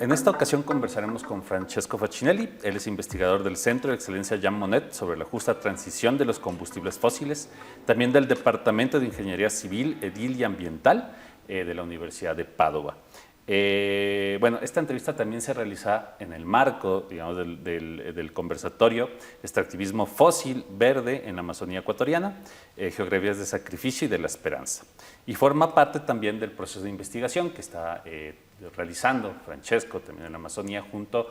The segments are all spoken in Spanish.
En esta ocasión conversaremos con Francesco Faccinelli. Él es investigador del Centro de Excelencia Jean Monnet sobre la justa transición de los combustibles fósiles, también del Departamento de Ingeniería Civil, Edil y Ambiental de la Universidad de Padova. Bueno, esta entrevista también se realiza en el marco, digamos, del conversatorio Extractivismo Fósil Verde en la Amazonía Ecuatoriana, Geografías de Sacrificio y de la Esperanza. Y forma parte también del proceso de investigación que está realizando Francesco también en la Amazonía junto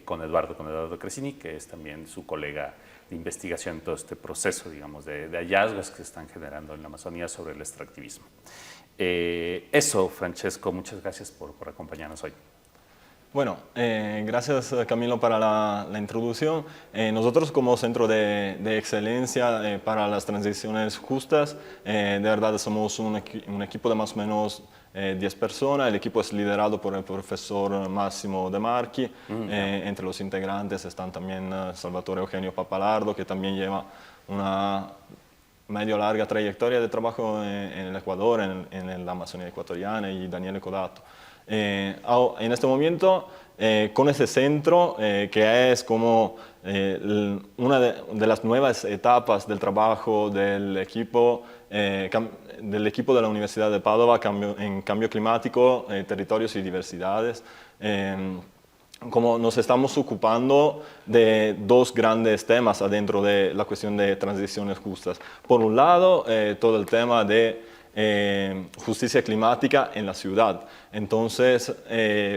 con Eduardo Cresini, que es también su colega de investigación en todo este proceso, digamos, de hallazgos que se están generando en la Amazonía sobre el extractivismo. Eso, Francesco, muchas gracias por acompañarnos hoy. Bueno, gracias Camilo para la introducción. Nosotros como Centro de Excelencia para las Transiciones Justas, de verdad somos un equipo de más o menos 10 personas. El equipo es liderado por el profesor Massimo De Marchi. Entre los integrantes están también Salvatore Eugenio Pappalardo, que también lleva una medio larga trayectoria de trabajo en el Ecuador, en la Amazonía ecuatoriana, y Daniele Codato. En este momento, con ese centro, que es como una de las nuevas etapas del trabajo del equipo de la Universidad de Padova en cambio climático, territorios y diversidades, como nos estamos ocupando de dos grandes temas adentro de la cuestión de transiciones justas. Por un lado, todo el tema de justicia climática en la ciudad. Entonces,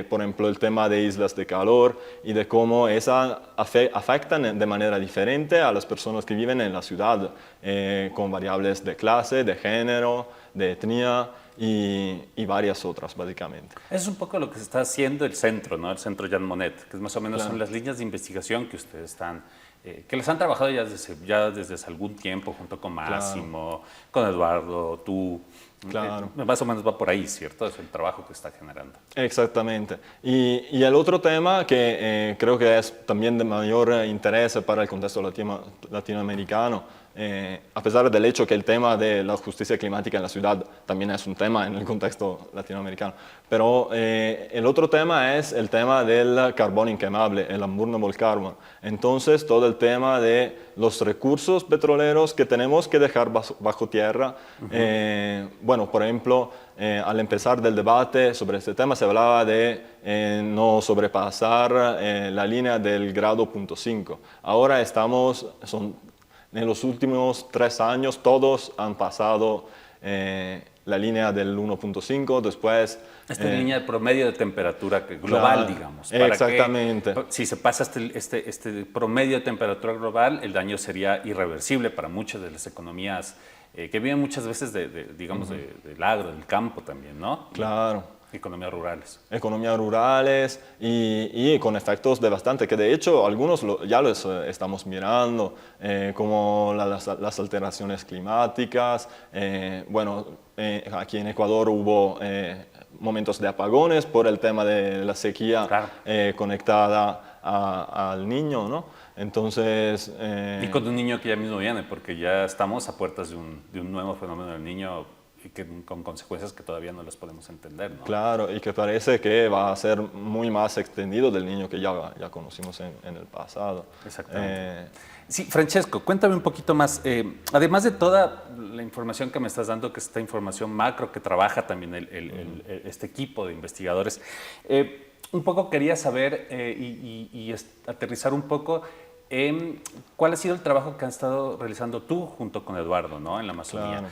por ejemplo, el tema de islas de calor y de cómo esas afectan de manera diferente a las personas que viven en la ciudad, con variables de clase, de género, de etnia, y varias otras, básicamente. Es un poco lo que se está haciendo el centro, ¿no? El Centro Jean Monnet, que es más o menos Claro. son las líneas de investigación que ustedes están, que les han trabajado ya desde hace algún tiempo, junto con Máximo, con Eduardo, tú. Claro. Más o menos va por ahí, ¿cierto? Es el trabajo que está generando. Exactamente. Y el otro tema que creo que es también de mayor interés para el contexto latinoamericano, a pesar del hecho que el tema de la justicia climática en la ciudad también es un tema en el contexto latinoamericano, pero el otro tema es el tema del carbón inquemable, el unburnable carbon. Entonces, todo el tema de los recursos petroleros que tenemos que dejar bajo tierra. Bueno, por ejemplo, al empezar del debate sobre este tema se hablaba de no sobrepasar la línea del grado 0.5. Ahora en los últimos 3 años todos han pasado la línea del 1.5, después... Esta línea de promedio de temperatura global, claro, digamos. Exactamente. Si se pasa este promedio de temperatura global, el daño sería irreversible para muchas de las economías que viven muchas veces digamos, del agro, del campo también, ¿no? Claro. Economías rurales. Economías rurales y con efectos devastantes, que de hecho algunos ya los estamos mirando, como las alteraciones climáticas. Bueno, aquí en Ecuador hubo momentos de apagones por el tema de la sequía, claro, conectada al Niño, ¿no? Entonces... Y con un Niño que ya mismo viene, porque ya estamos a puertas de un nuevo fenómeno del Niño, y con consecuencias que todavía no las podemos entender, ¿no? Claro, y que parece que va a ser muy más extendido del Niño que ya conocimos en el pasado. Exactamente. Sí, Francesco, cuéntame un poquito más. Además de toda la información que me estás dando, que es esta información macro que trabaja también este equipo de investigadores, un poco quería saber y aterrizar un poco cuál ha sido el trabajo que han estado realizando tú junto con Eduardo, ¿no? En la Amazonía. Claro.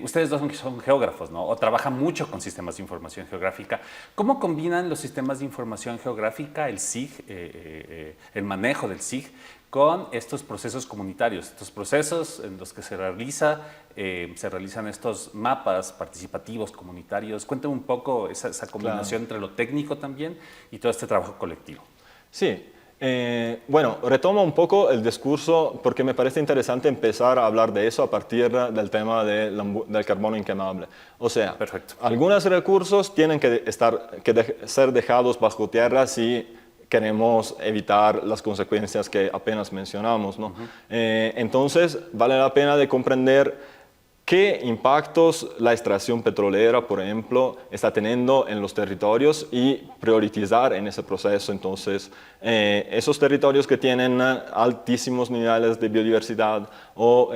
Ustedes dos son geógrafos, ¿no? O trabajan mucho con sistemas de información geográfica. ¿Cómo combinan los sistemas de información geográfica, el SIG, el manejo del SIG, con estos procesos comunitarios, estos procesos en los que se realizan estos mapas participativos comunitarios? Cuéntame un poco esa combinación, claro, entre lo técnico también y todo este trabajo colectivo. Sí. Bueno, retomo un poco el discurso porque me parece interesante empezar a hablar de eso a partir del tema del carbono inquemable. O sea, perfecto, algunos recursos tienen que ser dejados bajo tierra si queremos evitar las consecuencias que apenas mencionamos, ¿no? Entonces, vale la pena de comprender qué impactos la extracción petrolera, por ejemplo, está teniendo en los territorios y priorizar en ese proceso. Entonces, esos territorios que tienen altísimos niveles de biodiversidad o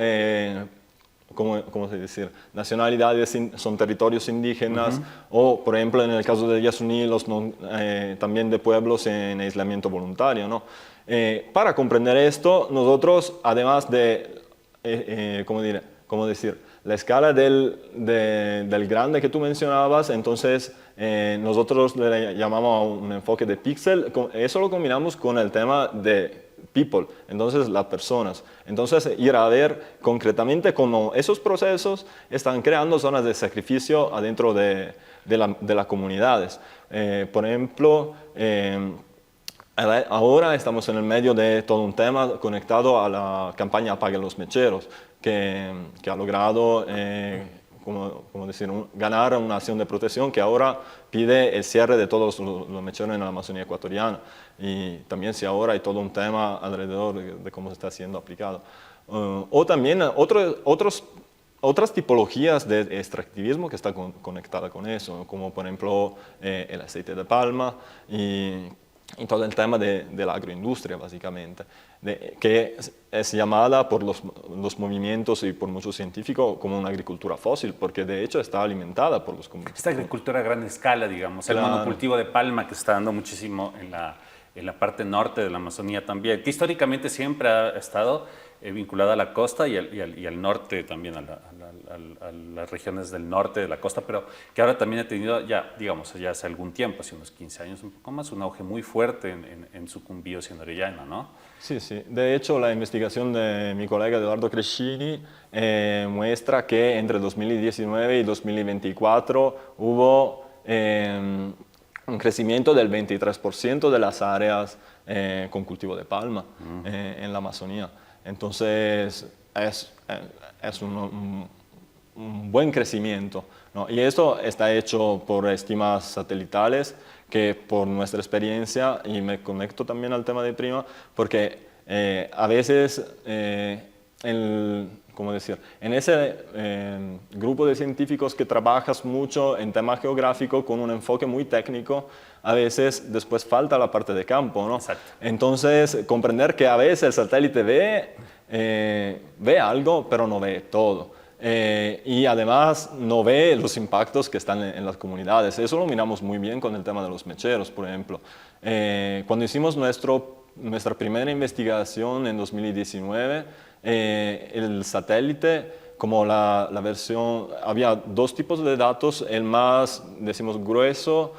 ¿cómo se dice? Nacionalidades, son territorios indígenas, o por ejemplo en el caso de Yasuní, también de pueblos en aislamiento voluntario, ¿no? Para comprender esto, nosotros, además de, ¿cómo decir? La escala del grande que tú mencionabas, entonces nosotros le llamamos a un enfoque de píxel, eso lo combinamos con el tema de people, entonces las personas. Entonces ir a ver concretamente cómo esos procesos están creando zonas de sacrificio adentro de las comunidades. Por ejemplo, ahora estamos en el medio de todo un tema conectado a la campaña Apaguen los Mecheros, que ha logrado ganar una acción de protección que ahora pide el cierre de todos los mecheros en la Amazonía ecuatoriana. Y también si ahora hay todo un tema alrededor de cómo se está siendo aplicado. O también otras tipologías de extractivismo que están conectadas con eso, como por ejemplo el aceite de palma y todo el tema de la agroindustria, básicamente, que es llamada por los movimientos y por muchos científicos como una agricultura fósil, porque de hecho está alimentada por los combustibles. Esta agricultura a gran escala, digamos, claro. El monocultivo de palma que está dando muchísimo en la parte norte de la Amazonía también, que históricamente siempre ha estado vinculada a la costa y al norte también, a las regiones del norte de la costa, pero que ahora también ha tenido ya, digamos, ya hace algún tiempo, hace unos 15 años, un poco más, un auge muy fuerte en Sucumbíos y en Orellana, ¿no? Sí, sí. De hecho, la investigación de mi colega Eduardo Crescini muestra que entre 2019 y 2024 hubo un crecimiento del 23% de las áreas con cultivo de palma en la Amazonía. Entonces, es un buen crecimiento, ¿no? Y esto está hecho por estimas satelitales que por nuestra experiencia, y me conecto también al tema de prima, porque a veces ¿cómo decir? En ese grupo de científicos que trabajas mucho en tema geográfico con un enfoque muy técnico, a veces después falta la parte de campo, ¿no? Exacto. Entonces, comprender que a veces el satélite ve algo, pero no ve todo. Y además no ve los impactos que están en las comunidades. Eso lo miramos muy bien con el tema de los mecheros, por ejemplo. Cuando hicimos nuestra primera investigación en 2019, el satélite, como la versión, había dos tipos de datos, el más, decimos, grueso,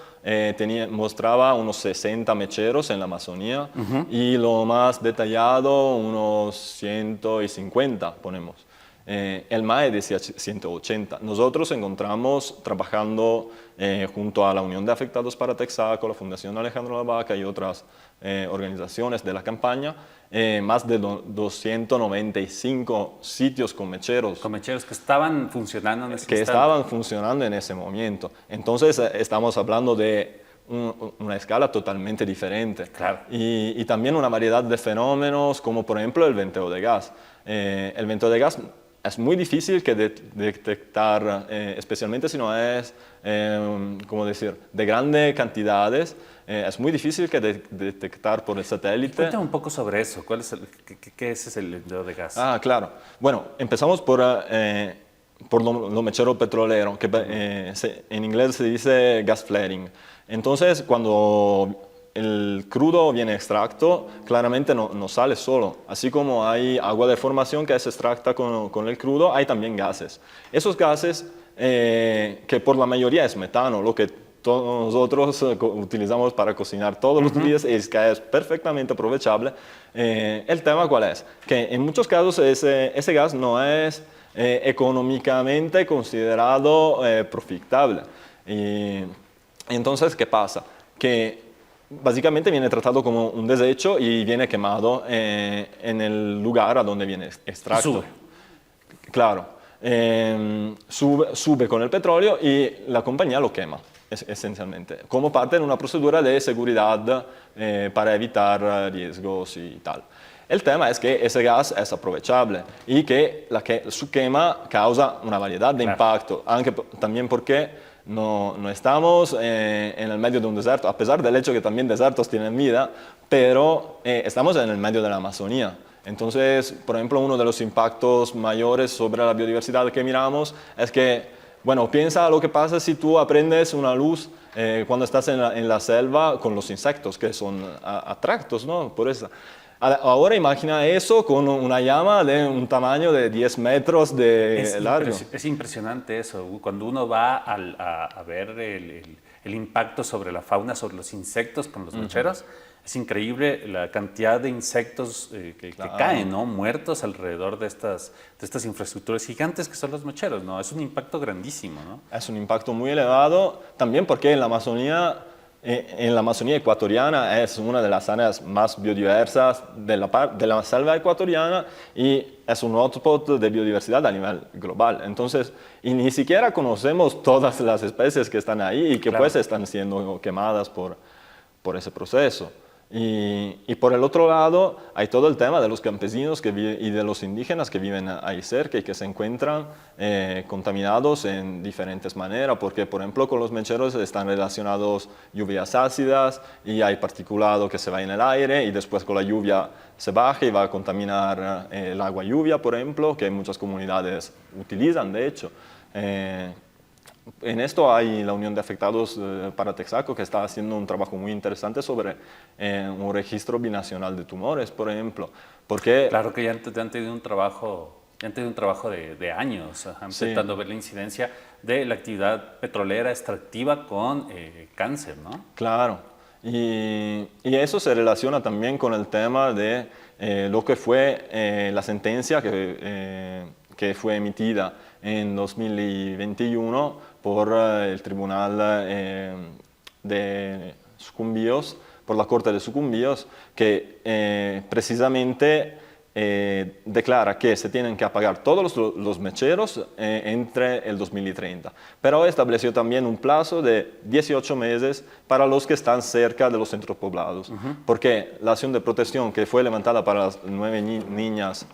mostraba unos 60 mecheros en la Amazonía y lo más detallado unos 150, ponemos. El MAE decía 180. Nosotros encontramos, trabajando junto a la Unión de Afectados para Texaco, la Fundación Alejandro Lavaca y otras organizaciones de la campaña, más de 295 sitios con mecheros. Con mecheros que estaban funcionando en ese instante. Estaban funcionando en ese momento. Entonces estamos hablando de una escala totalmente diferente. Claro. Y también una variedad de fenómenos, como por ejemplo el venteo de gas. El venteo de gas es muy difícil que detectar, especialmente si no es, ¿cómo decir?, de grandes cantidades. Es muy difícil que detectar por el satélite. Cuéntame un poco sobre eso. ¿Qué es el venteo de gas? Ah, claro. Bueno, empezamos por lo mechero petrolero, que en inglés se dice gas flaring. Entonces, cuando el crudo viene extracto, claramente no sale solo. Así como hay agua de formación que es extracta con el crudo, hay también gases. Esos gases, que por la mayoría es metano, lo que todos nosotros utilizamos para cocinar todos los días, es que es perfectamente aprovechable. El tema, ¿cuál es? Que en muchos casos ese gas no es económicamente considerado profitable. Y entonces, ¿qué pasa? Que básicamente viene tratado como un desecho y viene quemado en el lugar a donde viene extracto. Sube. Claro. Sube con el petróleo y la compañía lo quema, esencialmente, como parte de una procedura de seguridad para evitar riesgos y tal. El tema es que ese gas es aprovechable y que su quema causa una variedad de impactos, aunque también porque no estamos en el medio de un desierto, a pesar del hecho que también desiertos tienen vida, pero estamos en el medio de la Amazonía. Entonces, por ejemplo, uno de los impactos mayores sobre la biodiversidad que miramos es que, bueno, piensa lo que pasa si tú aprendes una luz cuando estás en la selva con los insectos, que son atractos, ¿no? Por eso. Ahora imagina eso con una llama de un tamaño de 10 metros de largo. Es impresionante eso, cuando uno va a ver el impacto sobre la fauna, sobre los insectos con los mecheros. Es increíble la cantidad de insectos que caen, ¿no? Muertos alrededor de estas infraestructuras gigantes que son los mecheros, ¿no? Es un impacto grandísimo, ¿no? Es un impacto muy elevado, también porque en la Amazonía ecuatoriana es una de las áreas más biodiversas de la selva ecuatoriana y es un hotspot de biodiversidad a nivel global. Entonces, y ni siquiera conocemos todas las especies que están ahí y que pues están siendo quemadas por ese proceso. Y por el otro lado hay todo el tema de los campesinos y de los indígenas que viven ahí cerca y que se encuentran contaminados en diferentes maneras, porque por ejemplo con los mecheros están relacionados lluvias ácidas y hay particulado que se va en el aire y después con la lluvia se baja y va a contaminar el agua lluvia, por ejemplo, que muchas comunidades utilizan de hecho. En esto hay la Unión de Afectados para Texaco que está haciendo un trabajo muy interesante sobre un registro binacional de tumores, por ejemplo. Porque claro que ya han tenido un trabajo, de años, intentando ver la incidencia de la actividad petrolera extractiva con cáncer, ¿no? Claro. Y eso se relaciona también con el tema de lo que fue la sentencia que fue emitida en 2021 por el Tribunal de Sucumbíos, por la Corte de Sucumbíos, que precisamente declara que se tienen que apagar todos los mecheros entre el 2030. Pero estableció también un plazo de 18 meses para los que están cerca de los centros poblados, porque la acción de protección que fue levantada para las 9 niñas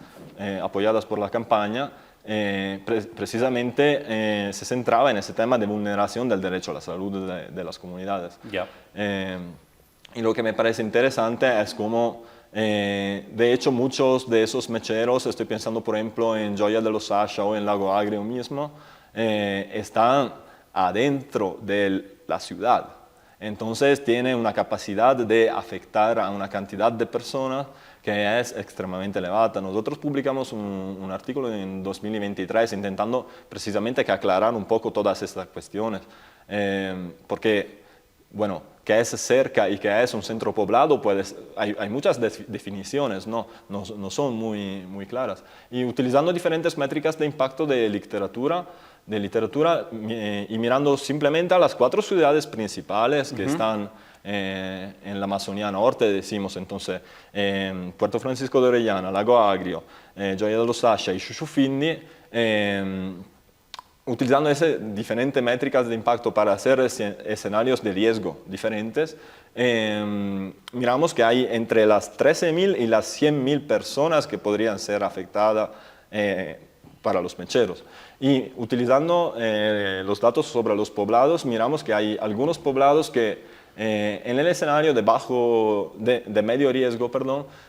apoyadas por la campaña, precisamente se centraba en ese tema de vulneración del derecho a la salud de las comunidades. Y lo que me parece interesante es cómo, de hecho, muchos de esos mecheros, estoy pensando por ejemplo en Gioia de los Sasha o en Lago Agrio mismo, están adentro de la ciudad. Entonces tiene una capacidad de afectar a una cantidad de personas que es extremadamente elevada. Nosotros publicamos un artículo en 2023 intentando precisamente que aclarar un poco todas estas cuestiones, porque, bueno, que es cerca y que es un centro poblado, pues hay muchas definiciones, no son muy claras. Y utilizando diferentes métricas de impacto de literatura y mirando simplemente a las 4 ciudades principales que están en la Amazonía Norte, decimos entonces Puerto Francisco de Orellana, Lago Agrio, Gioia de los Sasha y Xuxufindi, utilizando diferentes métricas de impacto para hacer escenarios de riesgo diferentes, miramos que hay entre las 13.000 y las 100.000 personas que podrían ser afectadas para los mecheros. Y utilizando los datos sobre los poblados, miramos que hay algunos poblados que en el escenario de medio riesgo,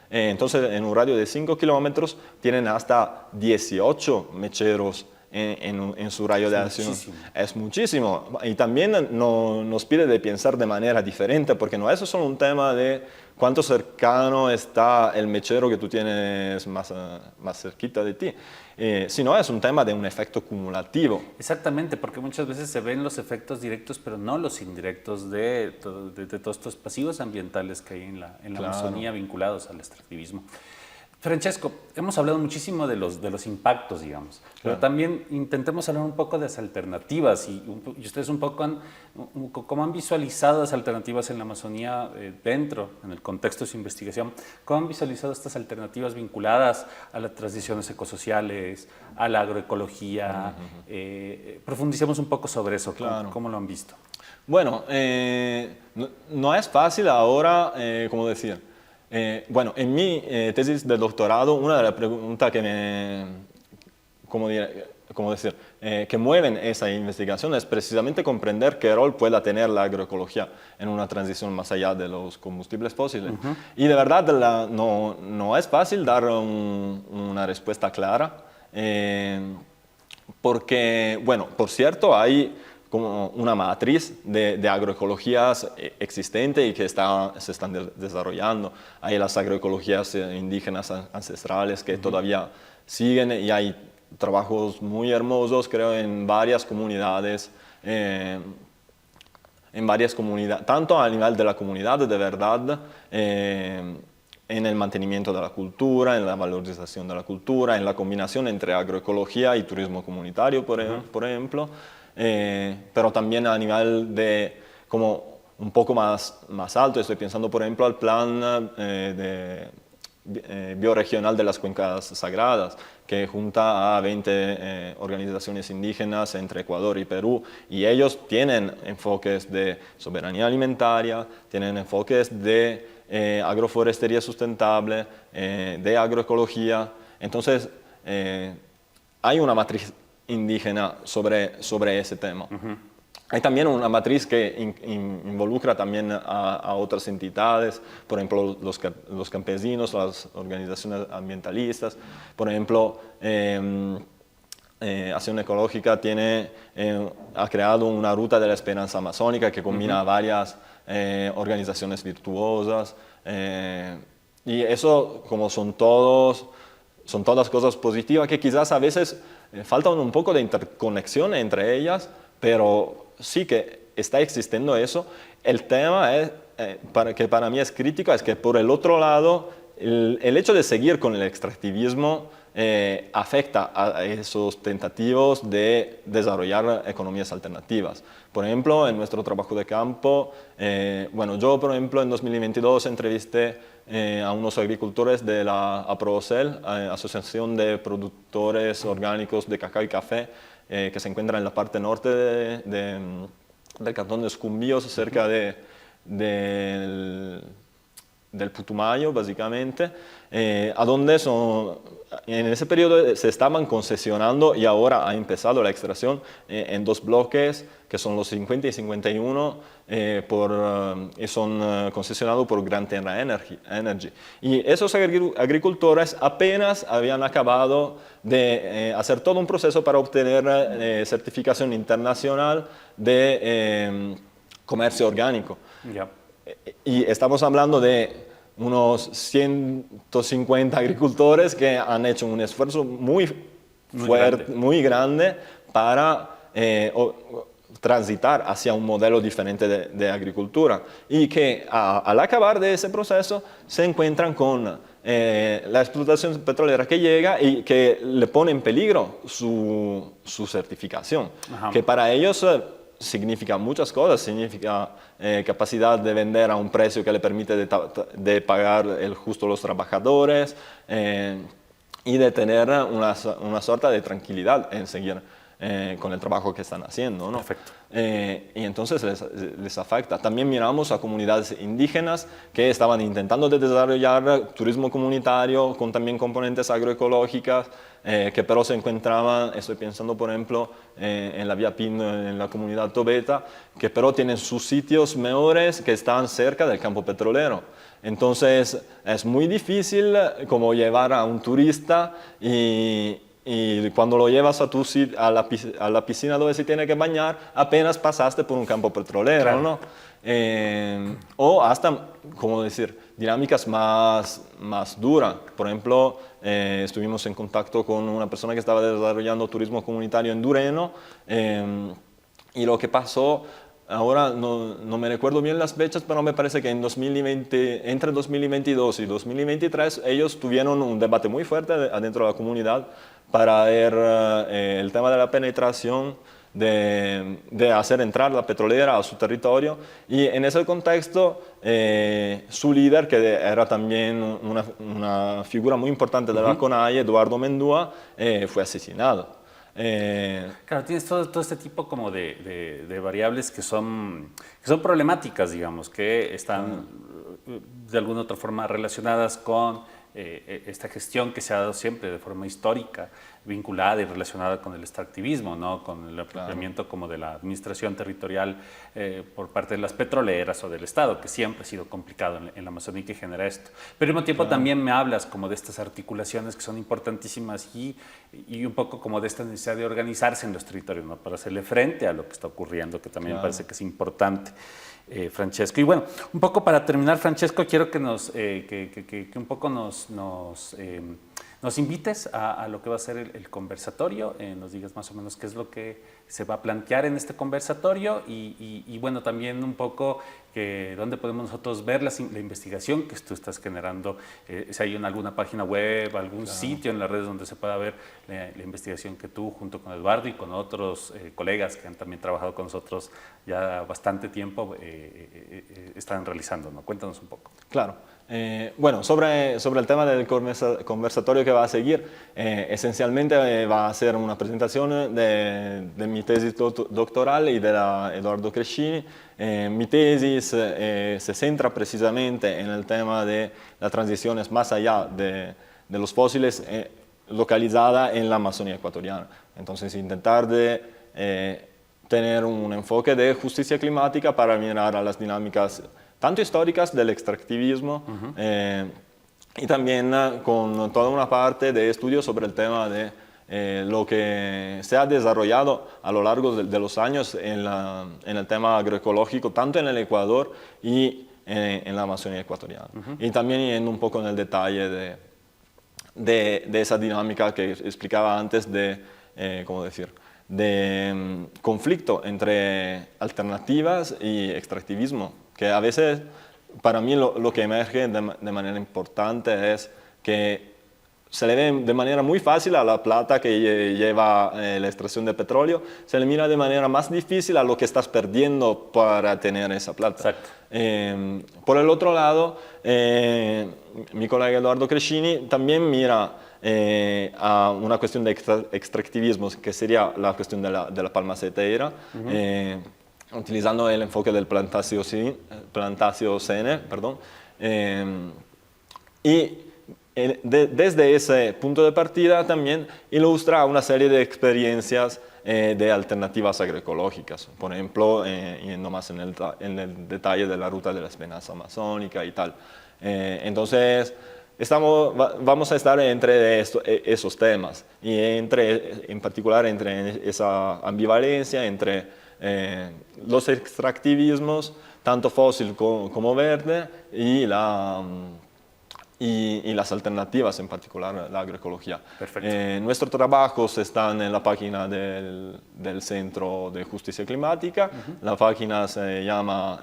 entonces en un radio de 5 kilómetros tienen hasta 18 mecheros en su radio de acción. Muchísimo. Es muchísimo. Y también nos pide de pensar de manera diferente, porque no es solo un tema de cuánto cercano está el mechero que tú tienes más cerquita de ti, sino es un tema de un efecto cumulativo. Exactamente, porque muchas veces se ven los efectos directos, pero no los indirectos de todos estos pasivos ambientales que hay en la Amazonía vinculados al extractivismo. Francesco, hemos hablado muchísimo de los impactos, digamos, pero también intentemos hablar un poco de las alternativas y ustedes un poco cómo han visualizado las alternativas en la Amazonía en el contexto de su investigación, cómo han visualizado estas alternativas vinculadas a las transiciones ecosociales, a la agroecología. Profundicemos un poco sobre eso, ¿cómo lo han visto? Bueno, no es fácil ahora, ¿cómo decir? Bueno, en mi tesis de doctorado, una de las preguntas que me, ¿cómo decir? Que mueven esa investigación es precisamente comprender qué rol pueda tener la agroecología en una transición más allá de los combustibles fósiles. Y de verdad no es fácil dar una respuesta clara, porque, bueno, por cierto, hay como una matriz de agroecologías existente y que se están desarrollando. Hay las agroecologías indígenas ancestrales que todavía siguen y hay trabajos muy hermosos, creo, en varias comunidades, tanto a nivel de la comunidad de verdad, en el mantenimiento de la cultura, en la valorización de la cultura, en la combinación entre agroecología y turismo comunitario, por ejemplo, pero también a nivel de como un poco más alto. Estoy pensando, por ejemplo, al plan bioregional de las cuencas sagradas, que junta a 20 organizaciones indígenas entre Ecuador y Perú, y ellos tienen enfoques de soberanía alimentaria, tienen enfoques de agroforestería sustentable, de agroecología. Entonces, hay una matriz indígena sobre ese tema. Hay también una matriz que involucra también a otras entidades, por ejemplo, los campesinos, las organizaciones ambientalistas. Por ejemplo, Acción Ecológica ha creado una ruta de la esperanza amazónica que combina a varias organizaciones virtuosas. Y eso, como son todas cosas positivas que quizás a veces falta un poco de interconexión entre ellas, pero sí que está existiendo eso. El tema es, que para mí es crítico, es que por el otro lado, el hecho de seguir con el extractivismo afecta a esos tentativos de desarrollar economías alternativas. Por ejemplo, en nuestro trabajo de campo, bueno, yo, por ejemplo, en 2022 entrevisté a unos agricultores de la APROCEL, Asociación de Productores Orgánicos de Cacao y Café, que se encuentra en la parte norte del cantón de Escumbíos, cerca del Putumayo, básicamente, a donde en ese periodo se estaban concesionando y ahora ha empezado la extracción en dos bloques, que son los 50 y 51, y son concesionados por Gran Terra Energy. Y esos agricultores apenas habían acabado de hacer todo un proceso para obtener certificación internacional de comercio orgánico. Yeah. Y estamos hablando de unos 150 agricultores que han hecho un esfuerzo muy fuerte, muy grande para transitar hacia un modelo diferente de agricultura, y que al acabar de ese proceso se encuentran con la explotación petrolera que llega y que le pone en peligro su certificación. Ajá. Que para ellos significa muchas cosas, significa capacidad de vender a un precio que le permite de pagar justo a los trabajadores, y de tener una suerte de tranquilidad en seguir con el trabajo que están haciendo, ¿no? Perfecto. Y entonces les afecta. También miramos a comunidades indígenas que estaban intentando desarrollar turismo comunitario con también componentes agroecológicas, que pero se encontraban, estoy pensando por ejemplo en la Vía Pin, en la comunidad tobeta, que pero tienen sus sitios mejores que están cerca del campo petrolero. Entonces es muy difícil como llevar a un turista y cuando lo llevas a la piscina donde se tiene que bañar, apenas pasaste por un campo petrolero, claro, ¿no? O hasta, como decir, dinámicas más duras. Por ejemplo, estuvimos en contacto con una persona que estaba desarrollando turismo comunitario en Dureno, y lo que pasó, ahora no me recuerdo bien las fechas, pero me parece que entre 2022 y 2023 ellos tuvieron un debate muy fuerte adentro de la comunidad para ver el tema de la penetración, de hacer entrar la petrolera a su territorio, y en ese contexto su líder, que era también una figura muy importante de la CONAIE, Eduardo Mendúa, fue asesinado. Claro, tienes todo este tipo como de variables que son problemáticas, digamos, que están de alguna u otra forma relacionadas con esta gestión que se ha dado siempre de forma histórica, vinculada y relacionada con el extractivismo, ¿no? Con el apropiamiento como de la administración territorial por parte de las petroleras o del Estado, que siempre ha sido complicado en la Amazonía y que genera esto. Pero al mismo tiempo también me hablas como de estas articulaciones que son importantísimas y un poco como de esta necesidad de organizarse en los territorios, ¿no? Para hacerle frente a lo que está ocurriendo, que también me parece que es importante. Francesco. Y bueno, un poco para terminar, Francesco, quiero que un poco nos invites a lo que va a ser el conversatorio, nos digas más o menos qué es lo que se va a plantear en este conversatorio y bueno, también un poco dónde podemos nosotros ver la investigación que tú estás generando, si hay en alguna página web, algún sitio en las redes donde se pueda ver la investigación que tú junto con Eduardo y con otros colegas que han también trabajado con nosotros ya bastante tiempo están realizando, ¿no? Cuéntanos un poco. Claro. Bueno, sobre el tema del conversatorio que va a seguir, esencialmente va a ser una presentación de mi tesis doctoral y de la Eduardo Crescini. Mi tesis se centra precisamente en el tema de las transiciones más allá de los fósiles, localizada en la Amazonía ecuatoriana. Entonces, intentar tener un enfoque de justicia climática para mirar a las dinámicas tanto históricas del extractivismo y también con toda una parte de estudio sobre el tema de lo que se ha desarrollado a lo largo de los años en el tema agroecológico, tanto en el Ecuador y en la Amazonía ecuatoriana. Y también yendo un poco en el detalle de esa dinámica que explicaba antes ¿cómo decir?, de conflicto entre alternativas y extractivismo, que a veces para mí lo que emerge de manera importante es que se le ve de manera muy fácil a la plata que lleva la extracción de petróleo, se le mira de manera más difícil a lo que estás perdiendo para tener esa plata. Exacto. Por el otro lado, mi colega Eduardo Crescini también mira a una cuestión de extractivismo, que sería la cuestión de la palma aceitera, utilizando el enfoque del Plantaciocene, perdón, y desde ese punto de partida también ilustra una serie de experiencias de alternativas agroecológicas, por ejemplo, yendo más en el detalle de la ruta de la espenaza amazónica y tal. Entonces, vamos a estar entre esos temas y en particular entre esa ambivalencia entre los extractivismos, tanto fósil como verde, y las alternativas, en particular la agroecología. Perfecto. Nuestros trabajos están en la página del Centro de Justicia Climática. La página se llama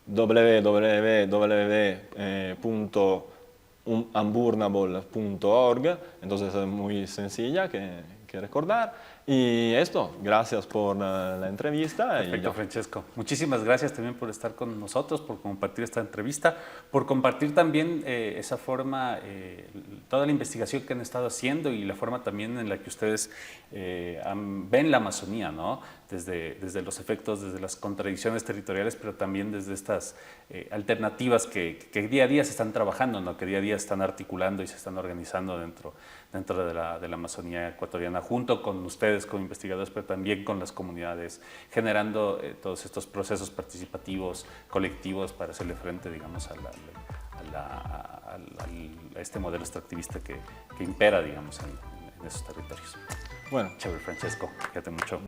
www.unburnable.org, entonces es muy sencilla que recordar. Y esto, gracias por la entrevista. Perfecto, Francesco. Muchísimas gracias también por estar con nosotros, por compartir esta entrevista, por compartir también esa forma, toda la investigación que han estado haciendo y la forma también en la que ustedes ven la Amazonía, ¿no? Desde los efectos, desde las contradicciones territoriales, pero también desde estas alternativas que día a día se están trabajando, ¿no? Que día a día están articulando y se están organizando dentro de la Amazonía ecuatoriana, junto con ustedes como investigadores, pero también con las comunidades, generando todos estos procesos participativos, colectivos, para hacerle frente, digamos, a este modelo extractivista que impera, digamos, en esos territorios. Bueno, chévere, Francesco, quédate mucho.